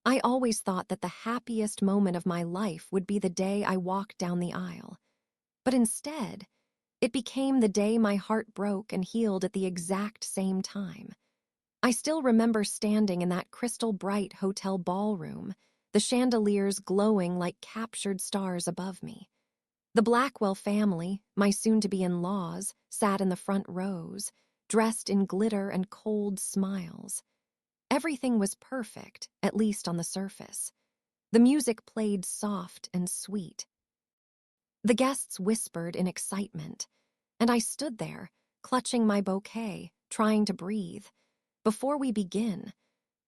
I always thought that the happiest moment of my life would be the day I walked down the aisle. But instead, it became the day my heart broke and healed at the exact same time. I still remember standing in that crystal-bright hotel ballroom, the chandeliers glowing like captured stars above me. The Blackwell family, my soon-to-be-in-laws, sat in the front rows, dressed in glitter and cold smiles. Everything was perfect, at least on the surface. The music played soft and sweet. The guests whispered in excitement, and I stood there, clutching my bouquet, trying to breathe. Before we begin,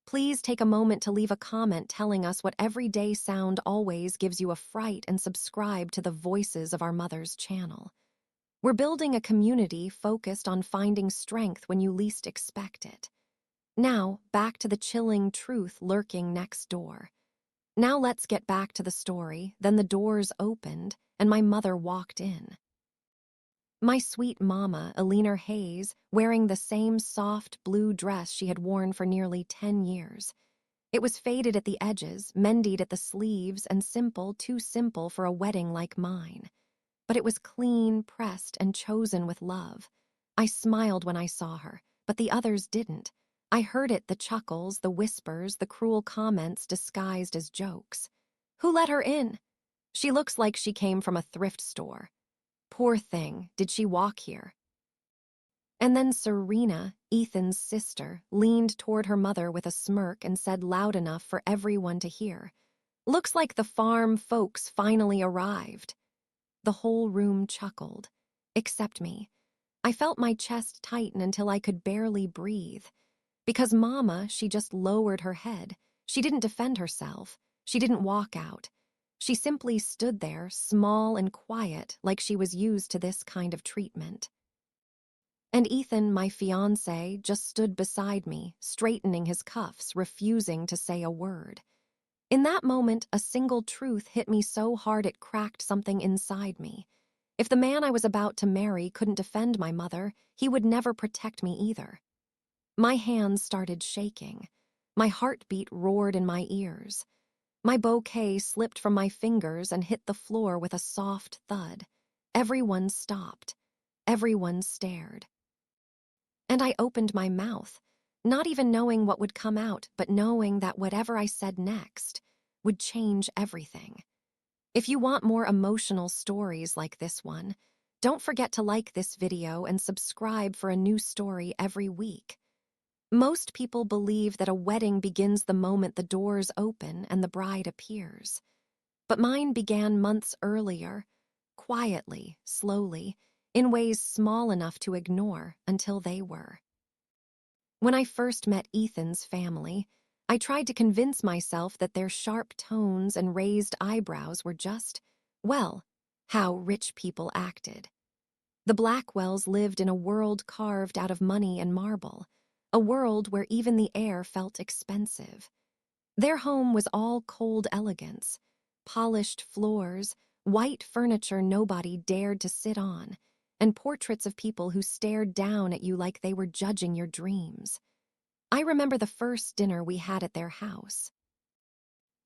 please take a moment to leave a comment telling us what everyday sound always gives you a fright and subscribe to the Voices of Our Mothers channel. We're building a community focused on finding strength when you least expect it. Now, back to the chilling truth lurking next door. Now let's get back to the story. Then the doors opened, and my mother walked in. My sweet mama, Eleanor, wearing the same soft blue dress she had worn for nearly 10 years. It was faded at the edges, mended at the sleeves, and simple, too simple for a wedding like mine. But it was clean, pressed, and chosen with love. I smiled when I saw her, but the others didn't. I heard it, the chuckles, the whispers, the cruel comments disguised as jokes. Who let her in? She looks like she came from a thrift store. Poor thing, did she walk here? And then Serena, Ethan's sister, leaned toward her mother with a smirk and said loud enough for everyone to hear, "Looks like the farm folks finally arrived." The whole room chuckled, except me. I felt my chest tighten until I could barely breathe. Because Mama, she just lowered her head. She didn't defend herself. She didn't walk out. She simply stood there, small and quiet, like she was used to this kind of treatment. And Ethan, my fiancé, just stood beside me, straightening his cuffs, refusing to say a word. In that moment, a single truth hit me so hard it cracked something inside me. If the man I was about to marry couldn't defend my mother, he would never protect me either. My hands started shaking. My heartbeat roared in my ears. My bouquet slipped from my fingers and hit the floor with a soft thud. Everyone stopped. Everyone stared. And I opened my mouth, not even knowing what would come out, but knowing that whatever I said next would change everything. If you want more emotional stories like this one, don't forget to like this video and subscribe for a new story every week. Most people believe that a wedding begins the moment the doors open and the bride appears. But mine began months earlier, quietly, slowly, in ways small enough to ignore until they were. When I first met Ethan's family, I tried to convince myself that their sharp tones and raised eyebrows were just, well, how rich people acted. The Blackwells lived in a world carved out of money and marble, a world where even the air felt expensive. Their home was all cold elegance, polished floors, white furniture nobody dared to sit on, and portraits of people who stared down at you like they were judging your dreams. I remember the first dinner we had at their house.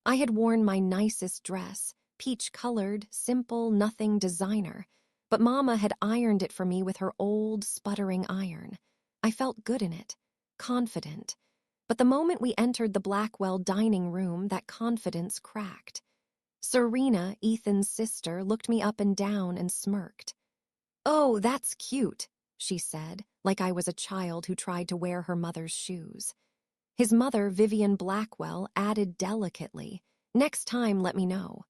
I had worn my nicest dress, peach-colored, simple, nothing designer, but Mama had ironed it for me with her old, sputtering iron. I felt good in it, confident. But the moment we entered the Blackwell dining room, that confidence cracked. Serena, Ethan's sister, looked me up and down and smirked. "Oh, that's cute," she said, like I was a child who tried to wear her mother's shoes. His mother, Vivian Blackwell, added delicately, "Next time, let me know.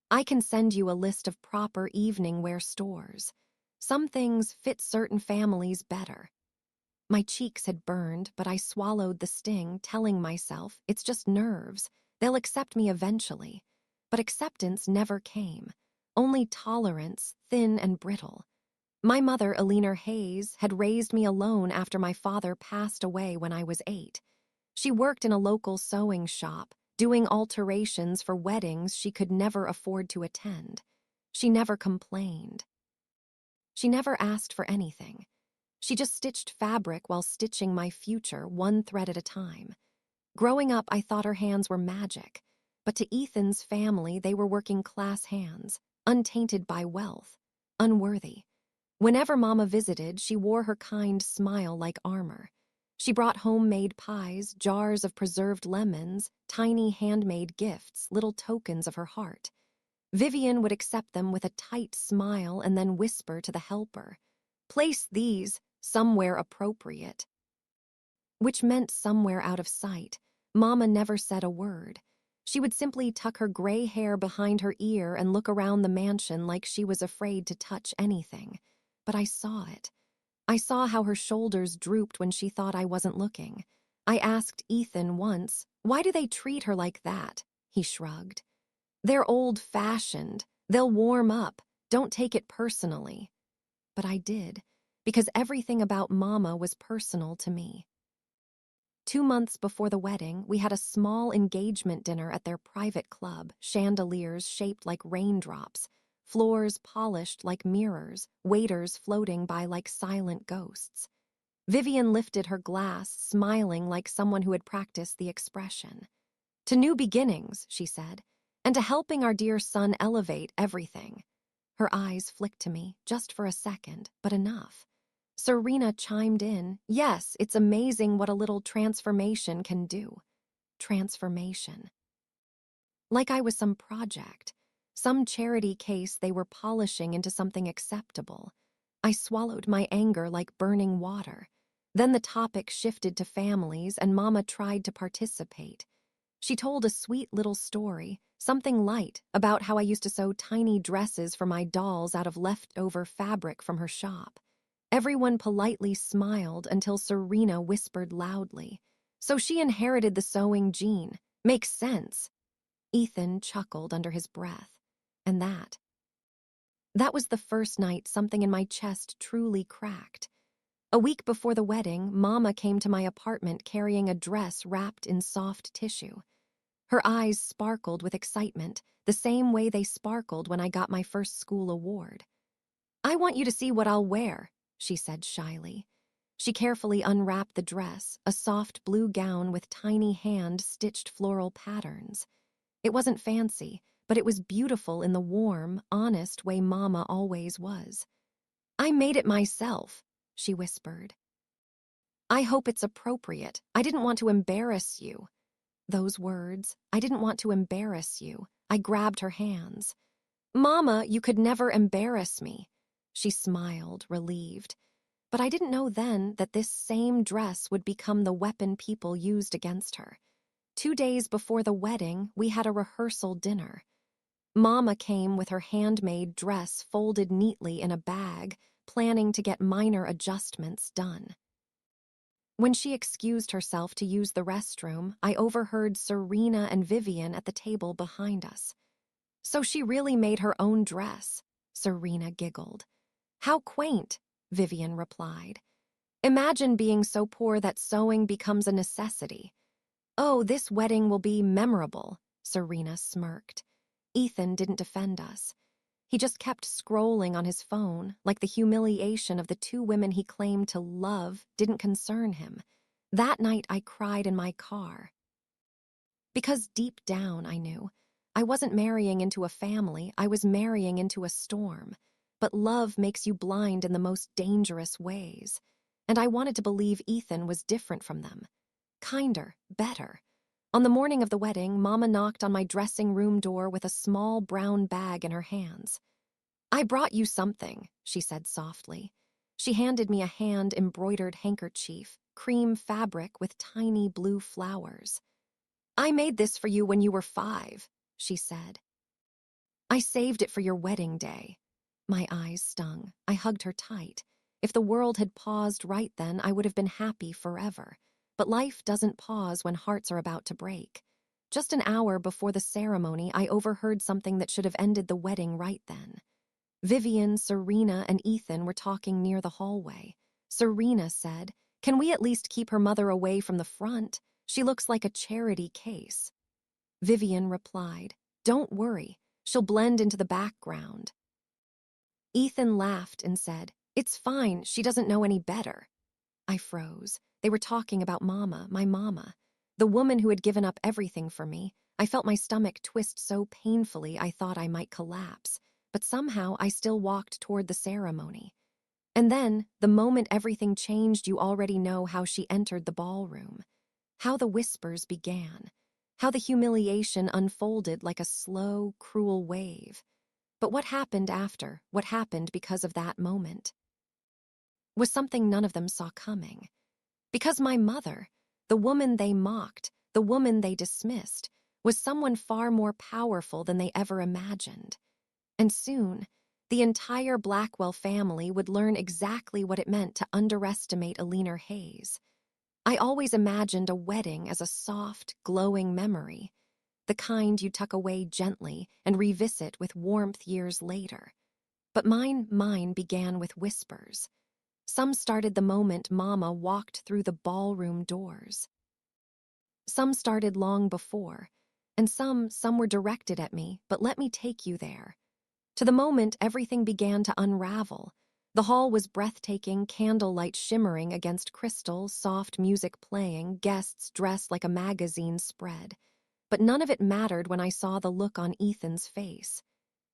I can send you a list of proper evening wear stores. Some things fit certain families better." My cheeks had burned, but I swallowed the sting, telling myself, it's just nerves. They'll accept me eventually. But acceptance never came. Only tolerance, thin and brittle. My mother, Eleanor, had raised me alone after my father passed away when I was 8. She worked in a local sewing shop, doing alterations for weddings she could never afford to attend. She never complained. She never asked for anything. She just stitched fabric while stitching my future, one thread at a time. Growing up, I thought her hands were magic, but to Ethan's family, they were working-class hands, untainted by wealth, unworthy. Whenever Mama visited, she wore her kind smile like armor. She brought homemade pies, jars of preserved lemons, tiny handmade gifts, little tokens of her heart. Vivian would accept them with a tight smile and then whisper to the helper, "Place these somewhere appropriate," which meant somewhere out of sight. Mama never said a word. She would simply tuck her gray hair behind her ear and look around the mansion like she was afraid to touch anything. But I saw it. I saw how her shoulders drooped when she thought I wasn't looking. I asked Ethan once, "Why do they treat her like that?" He shrugged. "They're old-fashioned. They'll warm up. Don't take it personally." But I did, because everything about Mama was personal to me. 2 months before the wedding, we had a small engagement dinner at their private club, chandeliers shaped like raindrops, floors polished like mirrors, waiters floating by like silent ghosts. Vivian lifted her glass, smiling like someone who had practiced the expression. "To new beginnings," she said, "and to helping our dear son elevate everything." Her eyes flicked to me, just for a second, but enough. Serena chimed in, "Yes, it's amazing what a little transformation can do." Transformation. Like I was some project, some charity case they were polishing into something acceptable. I swallowed my anger like burning water. Then the topic shifted to families, and Mama tried to participate. She told a sweet little story, something light, about how I used to sew tiny dresses for my dolls out of leftover fabric from her shop. Everyone politely smiled until Serena whispered loudly, "So she inherited the sewing gene. Makes sense." Ethan chuckled under his breath. And that was the first night something in my chest truly cracked. A week before the wedding, Mama came to my apartment carrying a dress wrapped in soft tissue. Her eyes sparkled with excitement, the same way they sparkled when I got my first school award. "I want you to see what I'll wear," she said shyly. She carefully unwrapped the dress, a soft blue gown with tiny hand-stitched floral patterns. It wasn't fancy, but it was beautiful in the warm, honest way Mama always was. "I made it myself," she whispered. "I hope it's appropriate. I didn't want to embarrass you." Those words, "I didn't want to embarrass you." I grabbed her hands. "Mama, you could never embarrass me." She smiled, relieved. But I didn't know then that this same dress would become the weapon people used against her. 2 days before the wedding, we had a rehearsal dinner. Mama came with her handmade dress folded neatly in a bag, planning to get minor adjustments done. When she excused herself to use the restroom, I overheard Serena and Vivian at the table behind us. "So she really made her own dress," Serena giggled. "How quaint," Vivian replied. "Imagine being so poor that sewing becomes a necessity." "Oh, this wedding will be memorable," Serena smirked. Ethan didn't defend us. He just kept scrolling on his phone, like the humiliation of the 2 women he claimed to love didn't concern him. That night I cried in my car. Because deep down I knew, I wasn't marrying into a family, I was marrying into a storm. But love makes you blind in the most dangerous ways. And I wanted to believe Ethan was different from them. Kinder, better. On the morning of the wedding, Mama knocked on my dressing room door with a small brown bag in her hands. "I brought you something," she said softly. She handed me a hand-embroidered handkerchief, cream fabric with tiny blue flowers. "I made this for you when you were 5, she said. "I saved it for your wedding day." My eyes stung. I hugged her tight. If the world had paused right then, I would have been happy forever. But life doesn't pause when hearts are about to break. Just an hour before the ceremony, I overheard something that should have ended the wedding right then. Vivian, Serena, and Ethan were talking near the hallway. Serena said, "Can we at least keep her mother away from the front? She looks like a charity case." Vivian replied, "Don't worry. She'll blend into the background." Ethan laughed and said, "It's fine. She doesn't know any better." I froze. They were talking about Mama, my Mama. The woman who had given up everything for me. I felt my stomach twist so painfully I thought I might collapse, but somehow I still walked toward the ceremony. And then, the moment everything changed, you already know how she entered the ballroom. How the whispers began. How the humiliation unfolded like a slow, cruel wave. But what happened after, what happened because of that moment, was something none of them saw coming. Because my mother, the woman they mocked, the woman they dismissed, was someone far more powerful than they ever imagined. And soon, the entire Blackwell family would learn exactly what it meant to underestimate Eleanor Hayes. I always imagined a wedding as a soft, glowing memory, the kind you tuck away gently and revisit with warmth years later. But mine began with whispers. Some started the moment Mama walked through the ballroom doors. Some started long before, and some were directed at me, but let me take you there. To the moment everything began to unravel. The hall was breathtaking, candlelight shimmering against crystal, soft music playing, guests dressed like a magazine spread. But none of it mattered when I saw the look on Ethan's face.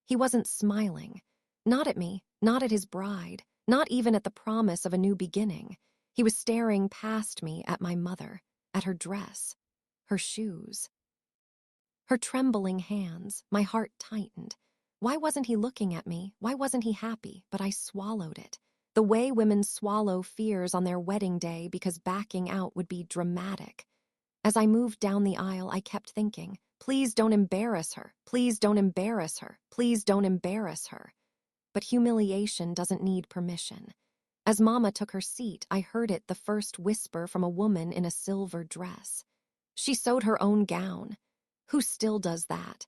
He wasn't smiling. Not at me, not at his bride, not even at the promise of a new beginning. He was staring past me at my mother, at her dress, her shoes. Her trembling hands, my heart tightened. Why wasn't he looking at me? Why wasn't he happy? But I swallowed it. The way women swallow fears on their wedding day because backing out would be dramatic. As I moved down the aisle, I kept thinking, please don't embarrass her. Please don't embarrass her. Please don't embarrass her. But humiliation doesn't need permission. As Mama took her seat, I heard it, the first whisper from a woman in a silver dress. She sewed her own gown. Who still does that?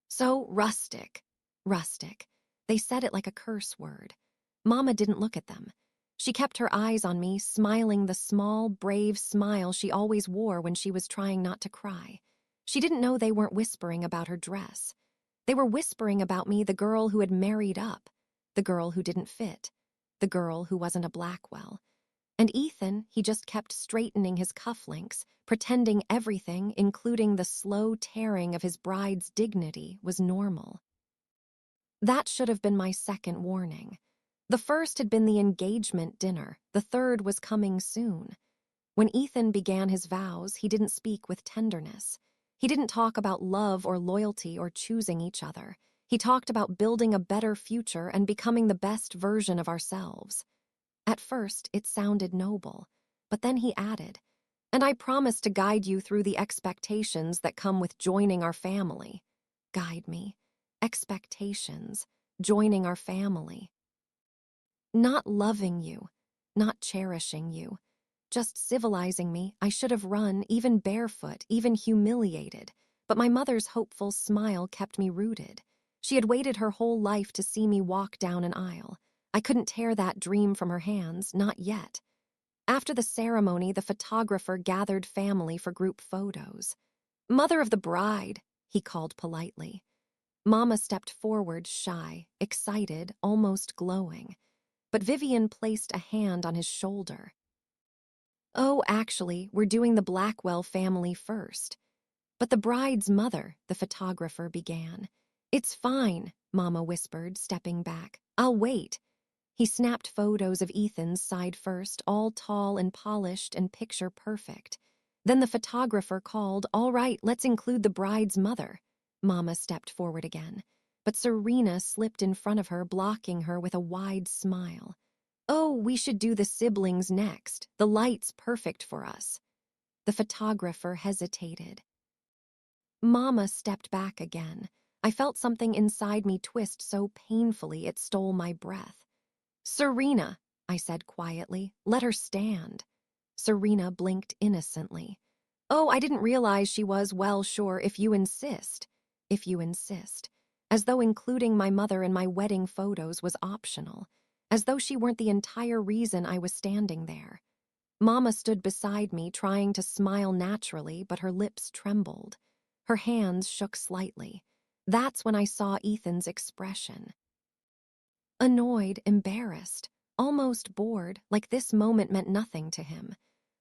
So rustic. Rustic. They said it like a curse word. Mama didn't look at them. She kept her eyes on me, smiling the small, brave smile she always wore when she was trying not to cry. She didn't know they weren't whispering about her dress. They were whispering about me, the girl who had married up, the girl who didn't fit, the girl who wasn't a Blackwell. And Ethan, he just kept straightening his cufflinks, pretending everything, including the slow tearing of his bride's dignity, was normal. That should have been my second warning. The first had been the engagement dinner. The third was coming soon. When Ethan began his vows, he didn't speak with tenderness. He didn't talk about love or loyalty or choosing each other. He talked about building a better future and becoming the best version of ourselves. At first, it sounded noble, but then he added, "And I promise to guide you through the expectations that come with joining our family." Guide me. Expectations. Joining our family. Not loving you. Not cherishing you. Just civilizing me. I should have run, even barefoot, even humiliated. But my mother's hopeful smile kept me rooted. She had waited her whole life to see me walk down an aisle. I couldn't tear that dream from her hands, not yet. After the ceremony, the photographer gathered family for group photos. "Mother of the bride," he called politely. Mama stepped forward, shy, excited, almost glowing. But Vivian placed a hand on his shoulder. "Oh, actually, we're doing the Blackwell family first." "But the bride's mother," the photographer began. "It's fine," Mama whispered, stepping back. "I'll wait." He snapped photos of Ethan's side first, all tall and polished and picture perfect. Then the photographer called, "All right, let's include the bride's mother." Mama stepped forward again, but Serena slipped in front of her, blocking her with a wide smile. "Oh, we should do the siblings next. The light's perfect for us." The photographer hesitated. Mama stepped back again. I felt something inside me twist so painfully it stole my breath. "Serena," I said quietly, "let her stand." Serena blinked innocently. "Oh, I didn't realize she was, well, sure, if you insist." If you insist. As though including my mother in my wedding photos was optional. As though she weren't the entire reason I was standing there. Mama stood beside me, trying to smile naturally, but her lips trembled. Her hands shook slightly. That's when I saw Ethan's expression. Annoyed, embarrassed, almost bored, like this moment meant nothing to him.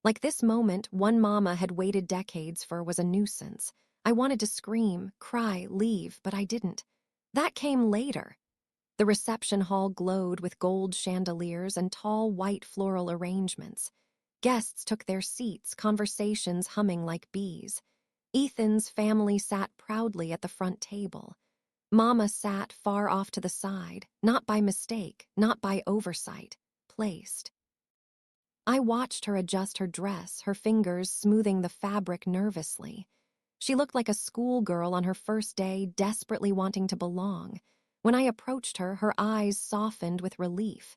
Like this moment one mama had waited decades for was a nuisance. I wanted to scream, cry, leave, but I didn't. That came later. The reception hall glowed with gold chandeliers and tall white floral arrangements. Guests took their seats, conversations humming like bees. Ethan's family sat proudly at the front table. Mama sat far off to the side, not by mistake, not by oversight, placed. I watched her adjust her dress, her fingers smoothing the fabric nervously. She looked like a schoolgirl on her first day, desperately wanting to belong. When I approached her, her eyes softened with relief.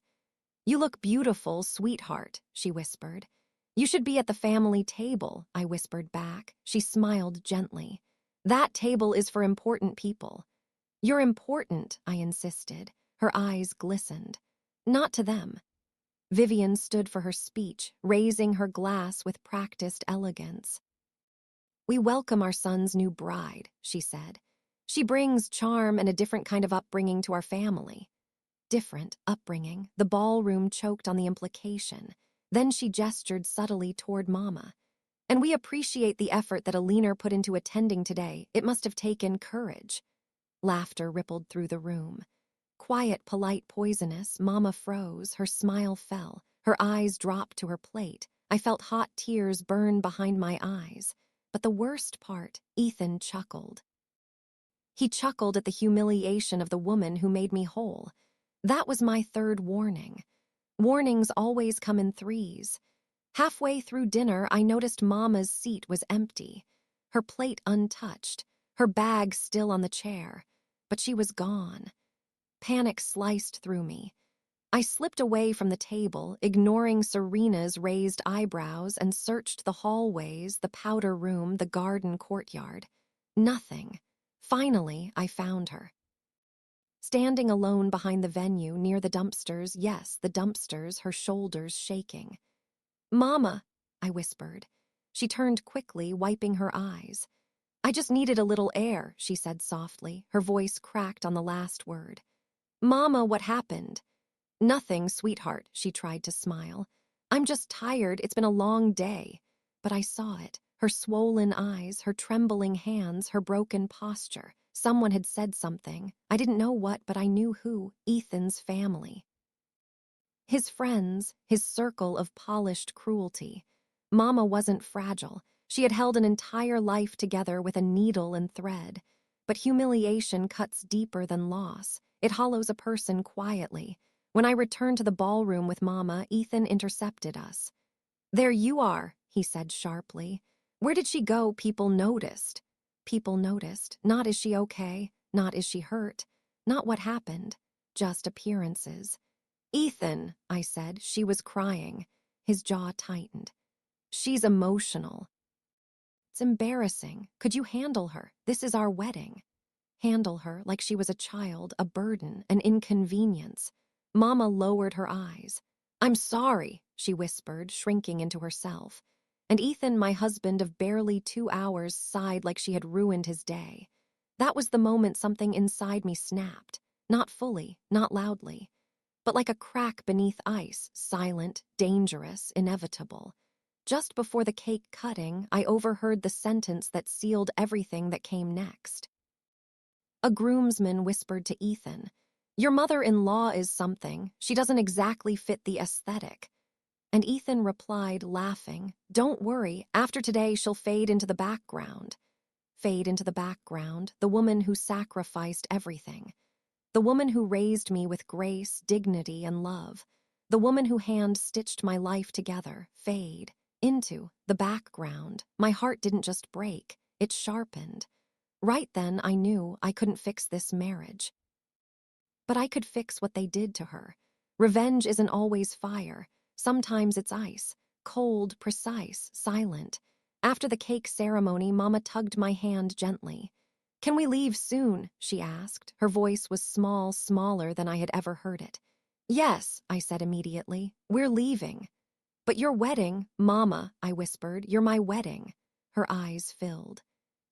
"You look beautiful, sweetheart," she whispered. "You should be at the family table," I whispered back. She smiled gently. "That table is for important people." "You're important," I insisted. Her eyes glistened. "Not to them." Vivian stood for her speech, raising her glass with practiced elegance. "We welcome our son's new bride," she said. "She brings charm and a different kind of upbringing to our family." Different upbringing. The ballroom choked on the implication. Then she gestured subtly toward Mama. "And we appreciate the effort that Eleanor put into attending today. It must have taken courage." Laughter rippled through the room. Quiet, polite, poisonous, Mama froze, her smile fell, her eyes dropped to her plate. I felt hot tears burn behind my eyes. But the worst part, Ethan chuckled. He chuckled at the humiliation of the woman who made me whole. That was my third warning. Warnings always come in threes. Halfway through dinner, I noticed Mama's seat was empty, her plate untouched, her bag still on the chair. But she was gone. Panic sliced through me. I slipped away from the table, ignoring Serena's raised eyebrows, and searched the hallways, the powder room, the garden courtyard. Nothing. Finally, I found her. Standing alone behind the venue, near the dumpsters, yes, the dumpsters, her shoulders shaking. "Mama," I whispered. She turned quickly, wiping her eyes. "I just needed a little air," she said softly, her voice cracked on the last word. "Mama, what happened?" "Nothing, sweetheart," she tried to smile. "I'm just tired, it's been a long day." But I saw it, her swollen eyes, her trembling hands, her broken posture. Someone had said something. I didn't know what, but I knew who. Ethan's family. His friends, his circle of polished cruelty. Mama wasn't fragile. She had held an entire life together with a needle and thread. But humiliation cuts deeper than loss. It hollows a person quietly. When I returned to the ballroom with Mama, Ethan intercepted us. "There you are," he said sharply. "Where did she go? People noticed." People noticed. Not is she okay? Not is she hurt? Not what happened. Just appearances. "Ethan," I said. She was crying. His jaw tightened. "She's emotional." "It's embarrassing. Could you handle her? This is our wedding." Handle her like she was a child, a burden, an inconvenience. Mama lowered her eyes. "I'm sorry," she whispered, shrinking into herself. And Ethan, my husband of barely 2 hours, sighed like she had ruined his day. That was the moment something inside me snapped. Not fully, not loudly, but like a crack beneath ice, silent, dangerous, inevitable. Just before the cake cutting, I overheard the sentence that sealed everything that came next. A groomsman whispered to Ethan, "Your mother-in-law is something. She doesn't exactly fit the aesthetic." And Ethan replied, laughing, "Don't worry, after today she'll fade into the background." Fade into the background, the woman who sacrificed everything. The woman who raised me with grace, dignity, and love. The woman who hand-stitched my life together. Fade into the background. My heart didn't just break, it sharpened. Right then, I knew I couldn't fix this marriage. But I could fix what they did to her. Revenge isn't always fire. Sometimes it's ice. Cold, precise, silent. After the cake ceremony, Mama tugged my hand gently. "Can we leave soon?" she asked. Her voice was small, smaller than I had ever heard it. "Yes," I said immediately. "We're leaving." "But your wedding, Mama," I whispered. "You're my wedding." Her eyes filled.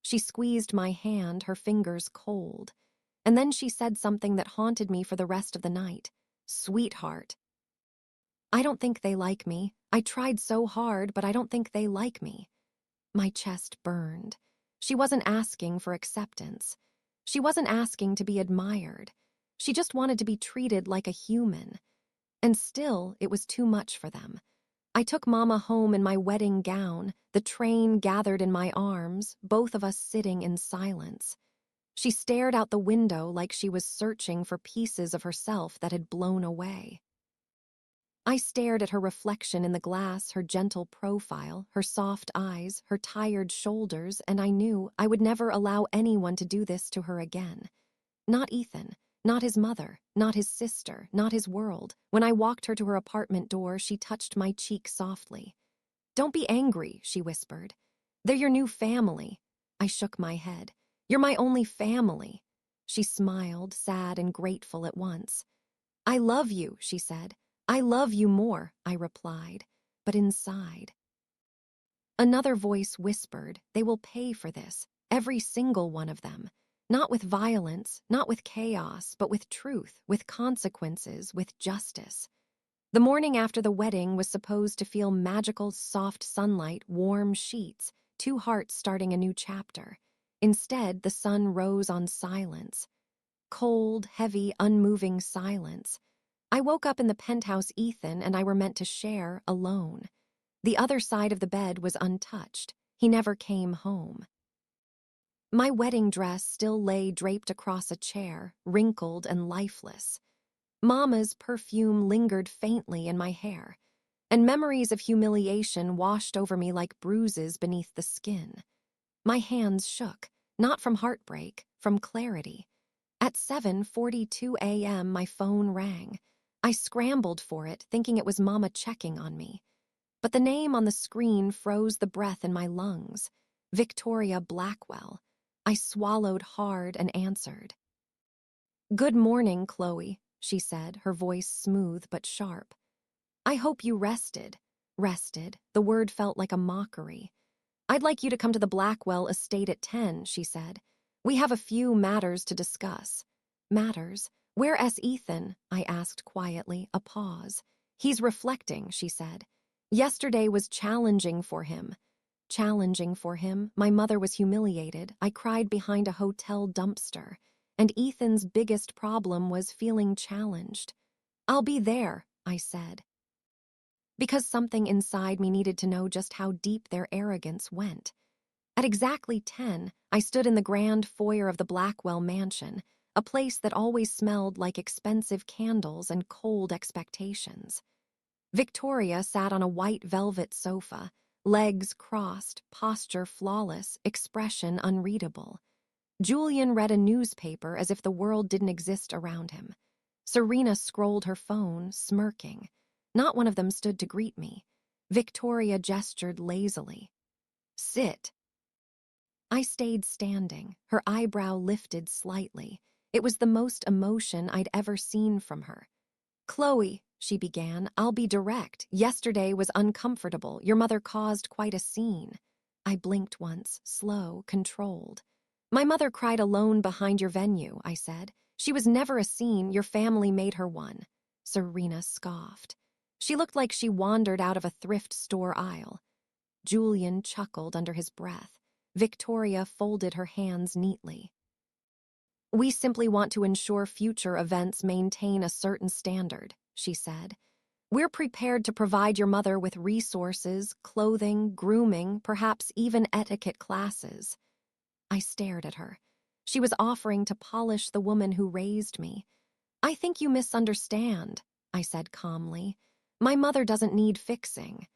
She squeezed my hand, her fingers cold. And then she said something that haunted me for the rest of the night. "Sweetheart." "I don't think they like me. I tried so hard, but I don't think they like me. My chest burned. She wasn't asking for acceptance. She wasn't asking to be admired. She just wanted to be treated like a human. And still, it was too much for them. I took Mama home in my wedding gown, the train gathered in my arms, both of us sitting in silence. She stared out the window like she was searching for pieces of herself that had blown away. I stared at her reflection in the glass, her gentle profile, her soft eyes, her tired shoulders, and I knew I would never allow anyone to do this to her again. Not Ethan, not his mother, not his sister, not his world. When I walked her to her apartment door, she touched my cheek softly. "Don't be angry," she whispered. "They're your new family." I shook my head. "You're my only family." She smiled, sad and grateful at once. "I love you," she said. "I love you more," I replied, but inside. Another voice whispered, "They will pay for this, every single one of them. Not with violence, not with chaos, but with truth, with consequences, with justice." The morning after the wedding was supposed to feel magical, soft sunlight, warm sheets, two hearts starting a new chapter. Instead, the sun rose on silence. Cold, heavy, unmoving silence. I woke up in the penthouse Ethan and I were meant to share, alone. The other side of the bed was untouched. He never came home. My wedding dress still lay draped across a chair, wrinkled and lifeless. Mama's perfume lingered faintly in my hair, and memories of humiliation washed over me like bruises beneath the skin. My hands shook, not from heartbreak, from clarity. At 7:42 a.m., my phone rang. I scrambled for it, thinking it was Mama checking on me. But the name on the screen froze the breath in my lungs. Victoria Blackwell. I swallowed hard and answered. "Good morning, Chloe," she said, her voice smooth but sharp. "I hope you rested." Rested. The word felt like a mockery. "I'd like you to come to the Blackwell estate at 10, she said. "We have a few matters to discuss." "Matters? Where's Ethan?" I asked quietly, a pause. "He's reflecting," she said. "Yesterday was challenging for him." Challenging for him. My mother was humiliated. I cried behind a hotel dumpster. And Ethan's biggest problem was feeling challenged. "I'll be there," I said. Because something inside me needed to know just how deep their arrogance went. At exactly 10, I stood in the grand foyer of the Blackwell mansion, a place that always smelled like expensive candles and cold expectations. Victoria sat on a white velvet sofa, legs crossed, posture flawless, expression unreadable. Julian read a newspaper as if the world didn't exist around him. Serena scrolled her phone, smirking. Not one of them stood to greet me. Victoria gestured lazily. "Sit." I stayed standing, her eyebrow lifted slightly. It was the most emotion I'd ever seen from her. "Chloe," she began, "I'll be direct. Yesterday was uncomfortable. Your mother caused quite a scene." I blinked once, slow, controlled. "My mother cried alone behind your venue," I said. "She was never a scene. Your family made her one." Serena scoffed. She looked like she wandered out of a thrift store aisle. Julian chuckled under his breath. Victoria folded her hands neatly. "We simply want to ensure future events maintain a certain standard," she said. "We're prepared to provide your mother with resources, clothing, grooming, perhaps even etiquette classes." I stared at her. She was offering to polish the woman who raised me. "I think you misunderstand," I said calmly. "My mother doesn't need fixing."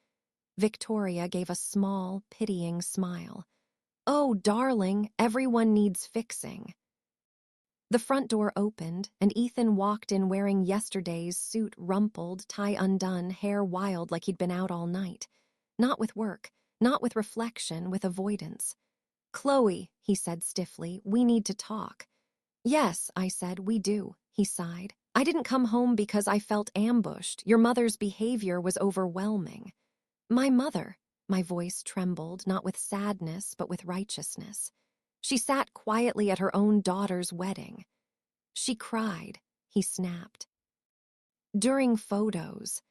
Victoria gave a small, pitying smile. "Oh, darling, everyone needs fixing." The front door opened, and Ethan walked in wearing yesterday's suit, rumpled, tie undone, hair wild like he'd been out all night. Not with work, not with reflection, with avoidance. "Chloe," he said stiffly, "we need to talk." "Yes," I said, "we do," he sighed. "I didn't come home because I felt ambushed. Your mother's behavior was overwhelming." "My mother," my voice trembled, not with sadness, but with righteousness. "She sat quietly at her own daughter's wedding." "She cried," he snapped. "During photos."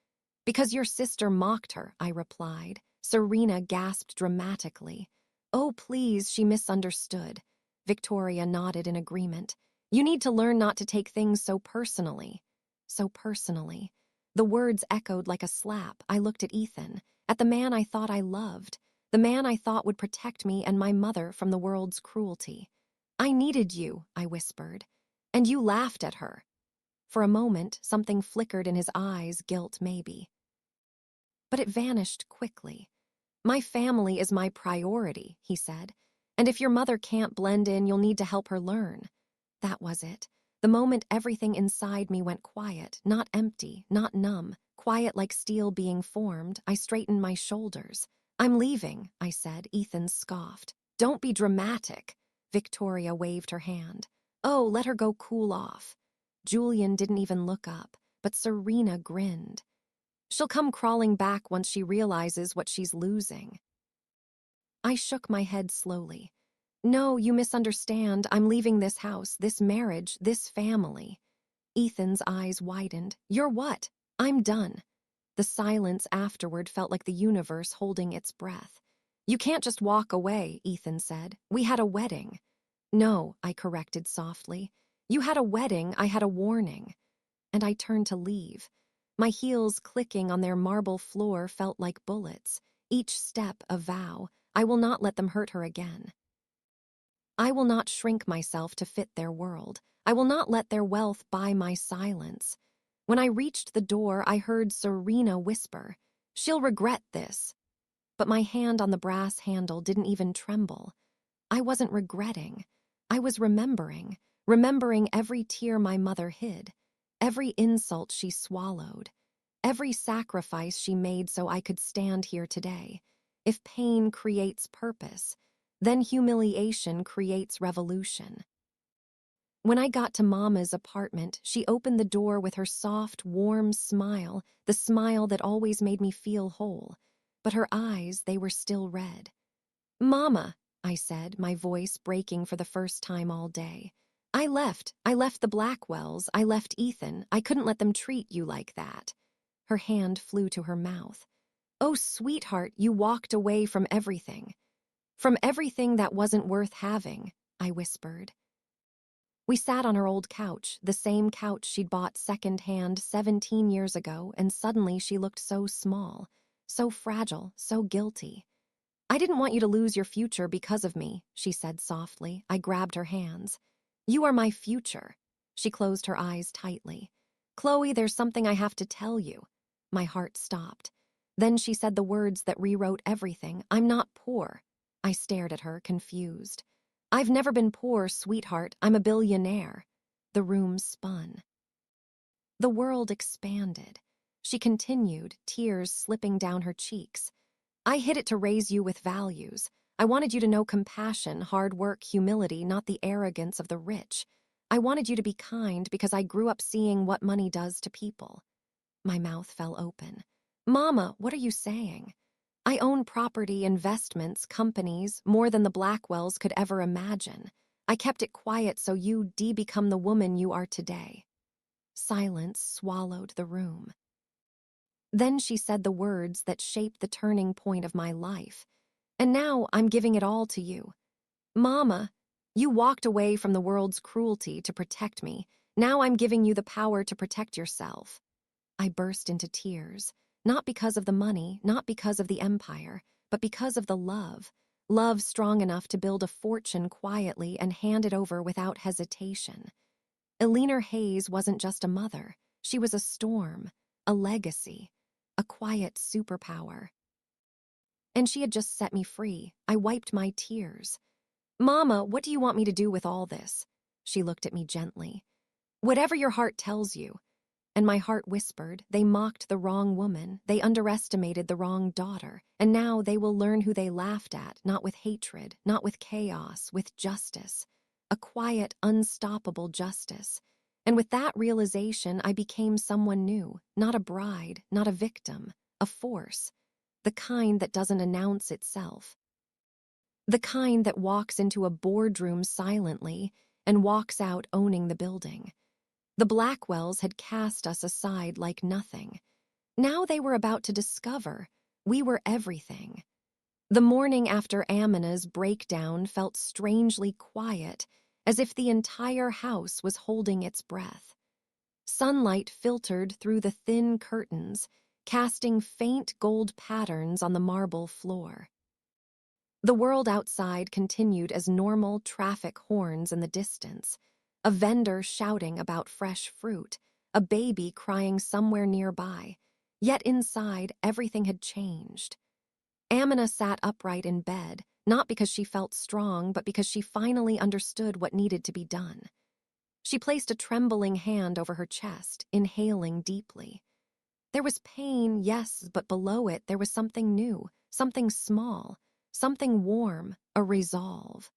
Because your sister mocked her, I replied. Serena gasped dramatically. Oh, please, she misunderstood. Victoria nodded in agreement. You need to learn not to take things so personally. So personally. The words echoed like a slap. I looked at Ethan, at the man I thought I loved, the man I thought would protect me and my mother from the world's cruelty. I needed you, I whispered, and you laughed at her. For a moment, something flickered in his eyes, guilt maybe. But it vanished quickly. My family is my priority, he said, and if your mother can't blend in, you'll need to help her learn. That was it. The moment everything inside me went quiet, not empty, not numb, quiet like steel being formed, I straightened my shoulders. I'm leaving, I said. Ethan scoffed. Don't be dramatic. Victoria waved her hand. Oh, let her go cool off. Julian didn't even look up, but Serena grinned. She'll come crawling back once she realizes what she's losing. I shook my head slowly. No, you misunderstand. I'm leaving this house, this marriage, this family. Ethan's eyes widened. You're what? I'm done. The silence afterward felt like the universe holding its breath. You can't just walk away, Ethan said. We had a wedding. No, I corrected softly. You had a wedding, I had a warning. And I turned to leave. My heels clicking on their marble floor felt like bullets. Each step a vow. I will not let them hurt her again. I will not shrink myself to fit their world. I will not let their wealth buy my silence. When I reached the door, I heard Serena whisper, She'll regret this. But my hand on the brass handle didn't even tremble. I wasn't regretting. I was remembering every tear my mother hid, every insult she swallowed, every sacrifice she made so I could stand here today. If pain creates purpose, then humiliation creates revolution. When I got to Mama's apartment, she opened the door with her soft, warm smile, the smile that always made me feel whole. But her eyes, they were still red. Mama, I said, my voice breaking for the first time all day. I left the Blackwells, I left Ethan. I couldn't let them treat you like that. Her hand flew to her mouth. Oh, sweetheart, you walked away from everything. From everything that wasn't worth having, I whispered. We sat on her old couch, the same couch she'd bought second-hand 17 years ago, and suddenly she looked so small, so fragile, so guilty. I didn't want you to lose your future because of me, she said softly. I grabbed her hands. You are my future. She closed her eyes tightly. Chloe, there's something I have to tell you. My heart stopped. Then she said the words that rewrote everything. I'm not poor. I stared at her, confused. I've never been poor, sweetheart. I'm a billionaire. The room spun. The world expanded. She continued, tears slipping down her cheeks. I hid it to raise you with values. I wanted you to know compassion, hard work, humility, not the arrogance of the rich. I wanted you to be kind because I grew up seeing what money does to people. My mouth fell open. Mama, what are you saying? I own property, investments, companies, more than the Blackwells could ever imagine. I kept it quiet so you become the woman you are today. Silence swallowed the room. Then she said the words that shaped the turning point of my life. And now I'm giving it all to you. Mama, you walked away from the world's cruelty to protect me. Now I'm giving you the power to protect yourself. I burst into tears, not because of the money, not because of the empire, but because of the love. Love strong enough to build a fortune quietly and hand it over without hesitation. Eleanor Hayes wasn't just a mother. She was a storm, a legacy, a quiet superpower. And she had just set me free. I wiped my tears. Mama, what do you want me to do with all this? She looked at me gently. Whatever your heart tells you. And my heart whispered, they mocked the wrong woman, they underestimated the wrong daughter, and now they will learn who they laughed at, not with hatred, not with chaos, with justice. A quiet, unstoppable justice. And with that realization, I became someone new, not a bride, not a victim, a force. The kind that doesn't announce itself. The kind that walks into a boardroom silently and walks out owning the building. The Blackwells had cast us aside like nothing. Now they were about to discover we were everything. The morning after Amina's breakdown felt strangely quiet, as if the entire house was holding its breath. Sunlight filtered through the thin curtains, casting faint gold patterns on the marble floor. The world outside continued as normal traffic horns in the distance, a vendor shouting about fresh fruit, a baby crying somewhere nearby, yet inside everything had changed. Amina sat upright in bed, not because she felt strong, but because she finally understood what needed to be done. She placed a trembling hand over her chest, inhaling deeply. There was pain, yes, but below it there was something new, something small, something warm, a resolve.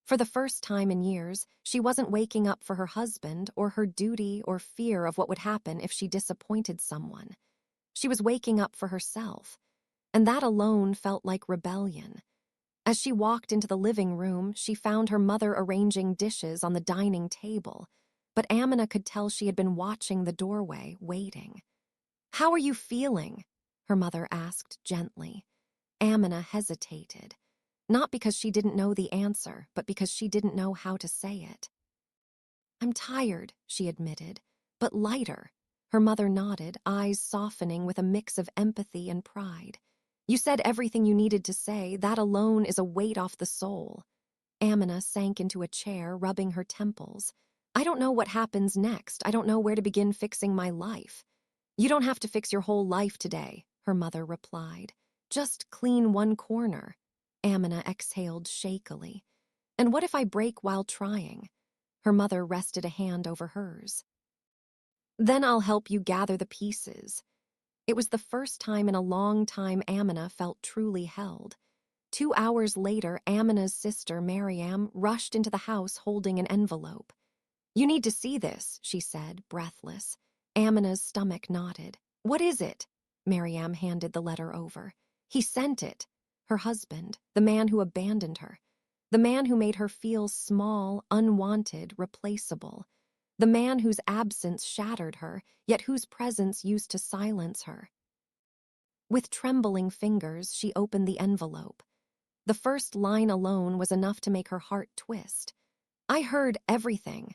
For the first time in years, she wasn't waking up for her husband or her duty or fear of what would happen if she disappointed someone. She was waking up for herself, and that alone felt like rebellion. As she walked into the living room, she found her mother arranging dishes on the dining table, but Amina could tell she had been watching the doorway, waiting. "How are you feeling?" her mother asked gently. Amina hesitated, not because she didn't know the answer, but because she didn't know how to say it. "I'm tired," she admitted, "but lighter." Her mother nodded, eyes softening with a mix of empathy and pride. "You said everything you needed to say. That alone is a weight off the soul." Amina sank into a chair, rubbing her temples. "I don't know what happens next. I don't know where to begin fixing my life." "You don't have to fix your whole life today," her mother replied. "Just clean one corner." Amina exhaled shakily. "And what if I break while trying?" Her mother rested a hand over hers. "Then I'll help you gather the pieces." It was the first time in a long time Amina felt truly held. 2 hours later, Amina's sister, Mariam, rushed into the house holding an envelope. "You need to see this," she said, breathless. Amina's stomach knotted. "What is it?" Mariam handed the letter over. "He sent it." Her husband, the man who abandoned her. The man who made her feel small, unwanted, replaceable. The man whose absence shattered her, yet whose presence used to silence her. With trembling fingers, she opened the envelope. The first line alone was enough to make her heart twist. "I heard everything."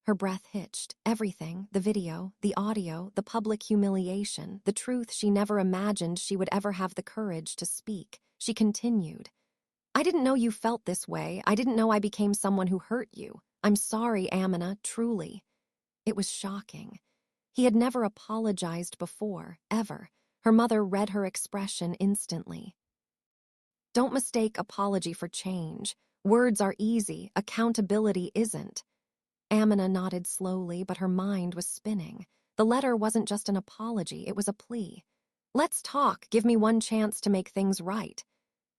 Her breath hitched. Everything, the video, the audio, the public humiliation, the truth she never imagined she would ever have the courage to speak. She continued. "I didn't know you felt this way. I didn't know I became someone who hurt you. I'm sorry, Amina, truly." It was shocking. He had never apologized before, ever. Her mother read her expression instantly. "Don't mistake apology for change. Words are easy, accountability isn't." Amina nodded slowly, but her mind was spinning. The letter wasn't just an apology, it was a plea. "Let's talk, give me one chance to make things right."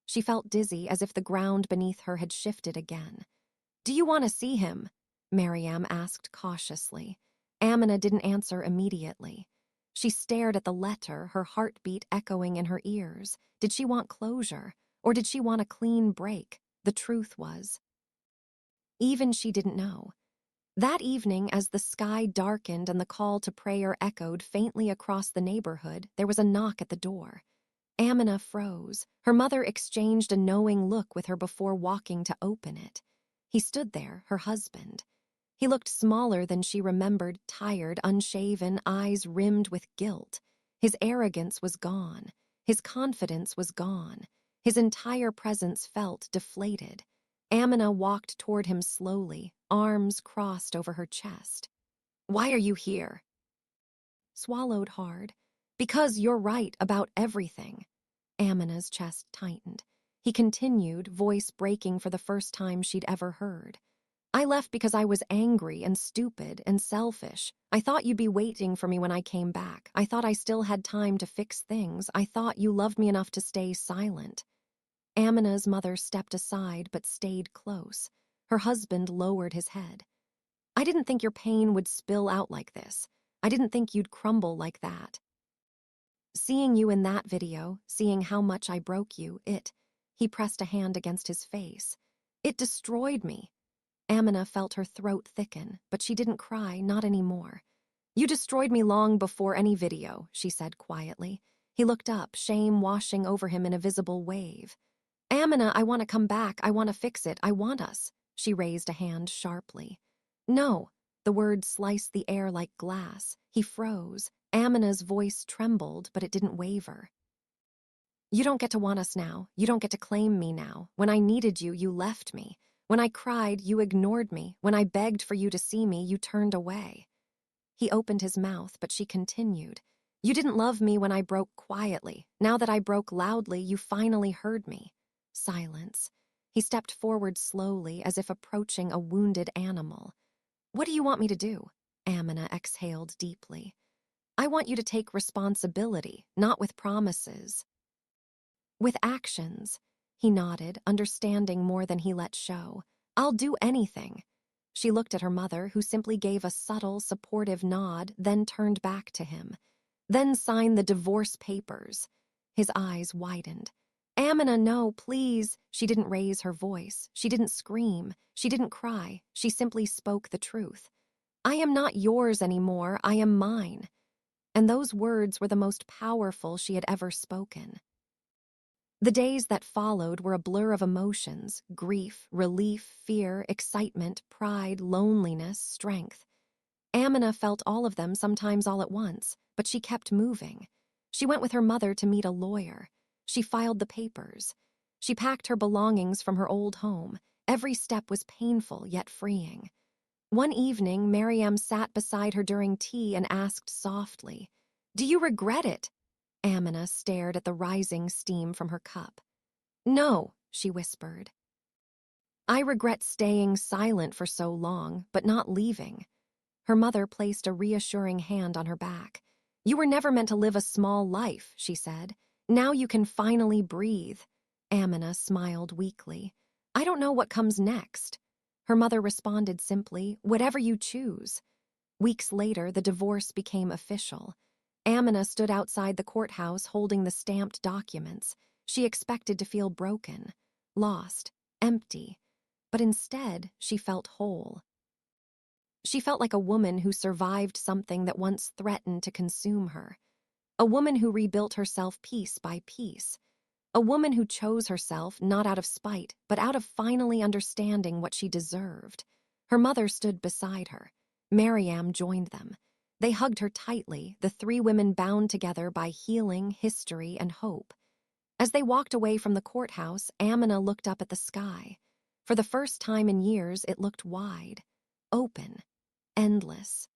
She felt dizzy, as if the ground beneath her had shifted again. "Do you want to see him?" Mariam asked cautiously. Amina didn't answer immediately. She stared at the letter, her heartbeat echoing in her ears. Did she want closure, or did she want a clean break? The truth was, even she didn't know. That evening, as the sky darkened and the call to prayer echoed faintly across the neighborhood, there was a knock at the door. Amina froze. Her mother exchanged a knowing look with her before walking to open it. He stood there, her husband. He looked smaller than she remembered, tired, unshaven, eyes rimmed with guilt. His arrogance was gone. His confidence was gone. His entire presence felt deflated. Amina walked toward him slowly, arms crossed over her chest. "Why are you here?" Swallowed hard. "Because you're right about everything." Amina's chest tightened. He continued, voice breaking for the first time she'd ever heard. "I left because I was angry and stupid and selfish. I thought you'd be waiting for me when I came back. I thought I still had time to fix things. I thought you loved me enough to stay silent." Amina's mother stepped aside but stayed close. Her husband lowered his head. "I didn't think your pain would spill out like this. I didn't think you'd crumble like that. Seeing you in that video, seeing how much I broke you, he pressed a hand against his face. "It destroyed me." Amina felt her throat thicken, but she didn't cry, not anymore. You destroyed me long before any video, she said quietly. He looked up, shame washing over him in a visible wave. Amina, I want to come back. I want to fix it. I want us. She raised a hand sharply. No. The words sliced the air like glass. He froze. Amina's voice trembled, but it didn't waver. You don't get to want us now. You don't get to claim me now. When I needed you, you left me. When I cried, you ignored me. When I begged for you to see me, you turned away. He opened his mouth, but she continued. You didn't love me when I broke quietly. Now that I broke loudly, you finally heard me. Silence. He stepped forward slowly, as if approaching a wounded animal. What do you want me to do? Amina exhaled deeply. I want you to take responsibility, not with promises. With actions. He nodded, understanding more than he let show. I'll do anything. She looked at her mother, who simply gave a subtle, supportive nod, then turned back to him. Then sign the divorce papers. His eyes widened. Amina, no, please. She didn't raise her voice. She didn't scream. She didn't cry. She simply spoke the truth. I am not yours anymore. I am mine. And those words were the most powerful she had ever spoken. The days that followed were a blur of emotions: grief, relief, fear, excitement, pride, loneliness, strength. Amina felt all of them, sometimes all at once, but she kept moving. She went with her mother to meet a lawyer. She filed the papers. She packed her belongings from her old home. Every step was painful yet freeing. One evening, Mariam sat beside her during tea and asked softly, "Do you regret it?" Amina stared at the rising steam from her cup. No, she whispered. I regret staying silent for so long, but not leaving. Her mother placed a reassuring hand on her back. You were never meant to live a small life, she said. Now you can finally breathe. Amina smiled weakly. I don't know what comes next. Her mother responded simply, whatever you choose. Weeks later, the divorce became official. Amina stood outside the courthouse holding the stamped documents. She expected to feel broken, lost, empty, but instead she felt whole. She felt like a woman who survived something that once threatened to consume her. A woman who rebuilt herself piece by piece. A woman who chose herself not out of spite, but out of finally understanding what she deserved. Her mother stood beside her. Mariam joined them. They hugged her tightly, the three women bound together by healing, history, and hope. As they walked away from the courthouse, Amina looked up at the sky. For the first time in years, it looked wide, open, endless.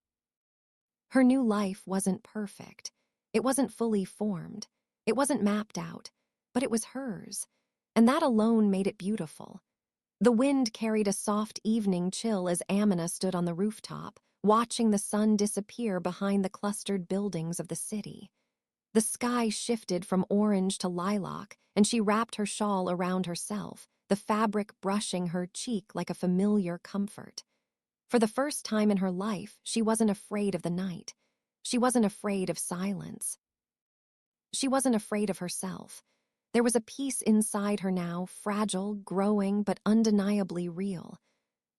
Her new life wasn't perfect. It wasn't fully formed. It wasn't mapped out, but it was hers, and that alone made it beautiful. The wind carried a soft evening chill as Amina stood on the rooftop, watching the sun disappear behind the clustered buildings of the city. The sky shifted from orange to lilac, and she wrapped her shawl around herself, the fabric brushing her cheek like a familiar comfort. For the first time in her life, she wasn't afraid of the night. She wasn't afraid of silence. She wasn't afraid of herself. There was a peace inside her now, fragile, growing, but undeniably real.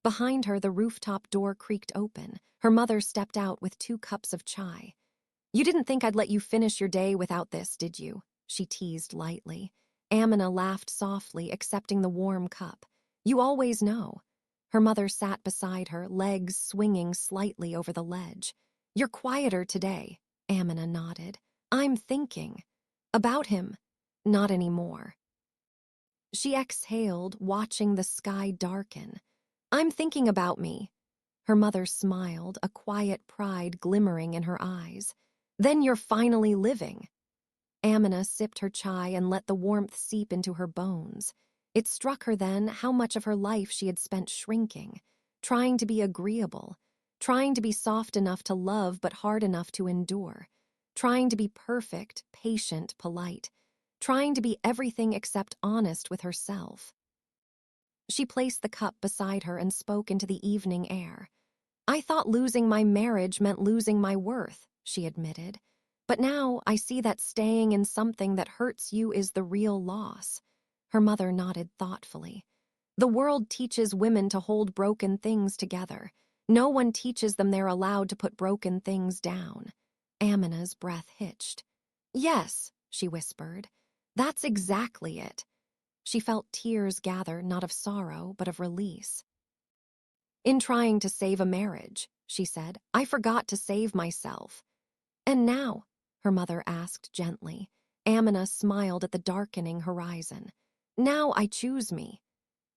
Behind her, the rooftop door creaked open. Her mother stepped out with 2 cups of chai. You didn't think I'd let you finish your day without this, did you? She teased lightly. Amina laughed softly, accepting the warm cup. You always know. Her mother sat beside her, legs swinging slightly over the ledge. You're quieter today, Amina nodded. I'm thinking. About him. Not anymore. She exhaled, watching the sky darken. I'm thinking about me. Her mother smiled, a quiet pride glimmering in her eyes. Then you're finally living. Amina sipped her chai and let the warmth seep into her bones. It struck her then how much of her life she had spent shrinking, trying to be agreeable, trying to be soft enough to love but hard enough to endure, trying to be perfect, patient, polite, trying to be everything except honest with herself. She placed the cup beside her and spoke into the evening air. I thought losing my marriage meant losing my worth, she admitted. But now I see that staying in something that hurts you is the real loss. Her mother nodded thoughtfully. The world teaches women to hold broken things together, No one teaches them they're allowed to put broken things down. Amina's breath hitched. Yes, she whispered. That's exactly it. She felt tears gather, not of sorrow, but of release. In trying to save a marriage, she said, I forgot to save myself. And now? Her mother asked gently. Amina smiled at the darkening horizon. Now I choose me.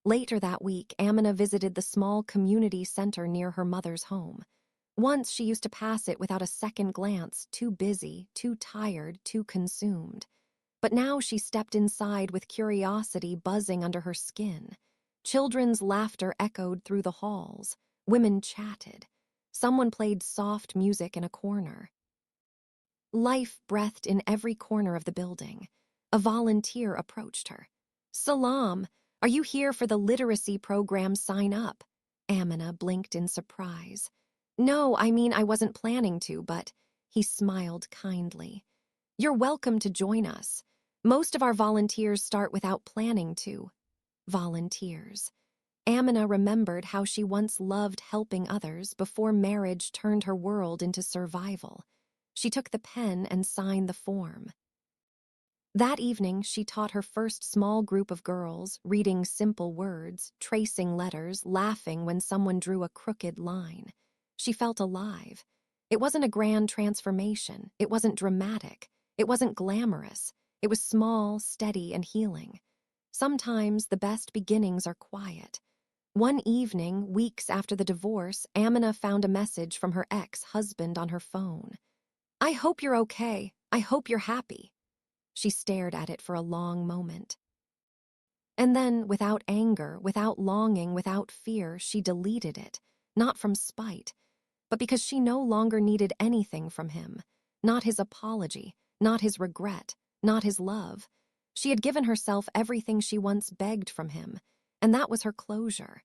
Later that week, Amina visited the small community center near her mother's home. Once she used to pass it without a second glance, too busy, too tired, too consumed. But now she stepped inside with curiosity buzzing under her skin. Children's laughter echoed through the halls. Women chatted. Someone played soft music in a corner. Life breathed in every corner of the building. A volunteer approached her. Salam, are you here for the literacy program sign up? Amina blinked in surprise. No, I mean I wasn't planning to, but he smiled kindly. You're welcome to join us. Most of our volunteers start without planning to. Volunteers. Amina remembered how she once loved helping others before marriage turned her world into survival. She took the pen and signed the form. That evening, she taught her first small group of girls, reading simple words, tracing letters, laughing when someone drew a crooked line. She felt alive. It wasn't a grand transformation. It wasn't dramatic. It wasn't glamorous. It was small, steady, and healing. Sometimes the best beginnings are quiet. One evening, weeks after the divorce, Amina found a message from her ex-husband on her phone. I hope you're okay. I hope you're happy. She stared at it for a long moment. And then, without anger, without longing, without fear, she deleted it, not from spite, but because she no longer needed anything from him. Not his apology, not his regret, not his love. She had given herself everything she once begged from him, and that was her closure.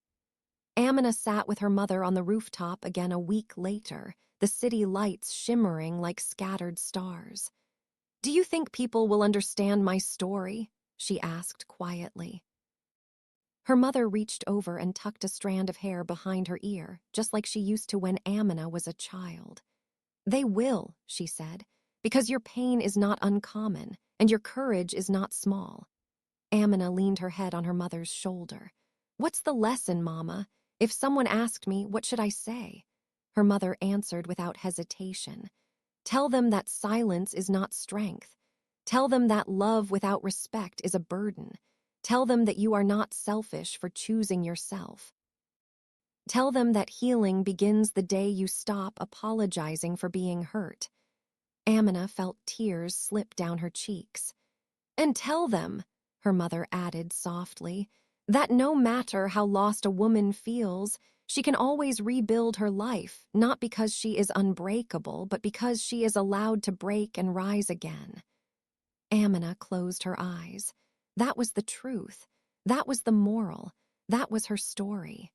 Amina sat with her mother on the rooftop again a week later, the city lights shimmering like scattered stars. Do you think people will understand my story? She asked quietly. Her mother reached over and tucked a strand of hair behind her ear, just like she used to when Amina was a child. They will, she said, because your pain is not uncommon, and your courage is not small. Amina leaned her head on her mother's shoulder. What's the lesson, Mama? If someone asked me, what should I say? Her mother answered without hesitation. Tell them that silence is not strength. Tell them that love without respect is a burden. Tell them that you are not selfish for choosing yourself. Tell them that healing begins the day you stop apologizing for being hurt. Amina felt tears slip down her cheeks. And tell them, her mother added softly, that no matter how lost a woman feels, she can always rebuild her life, not because she is unbreakable, but because she is allowed to break and rise again. Amina closed her eyes. That was the truth. That was the moral. That was her story.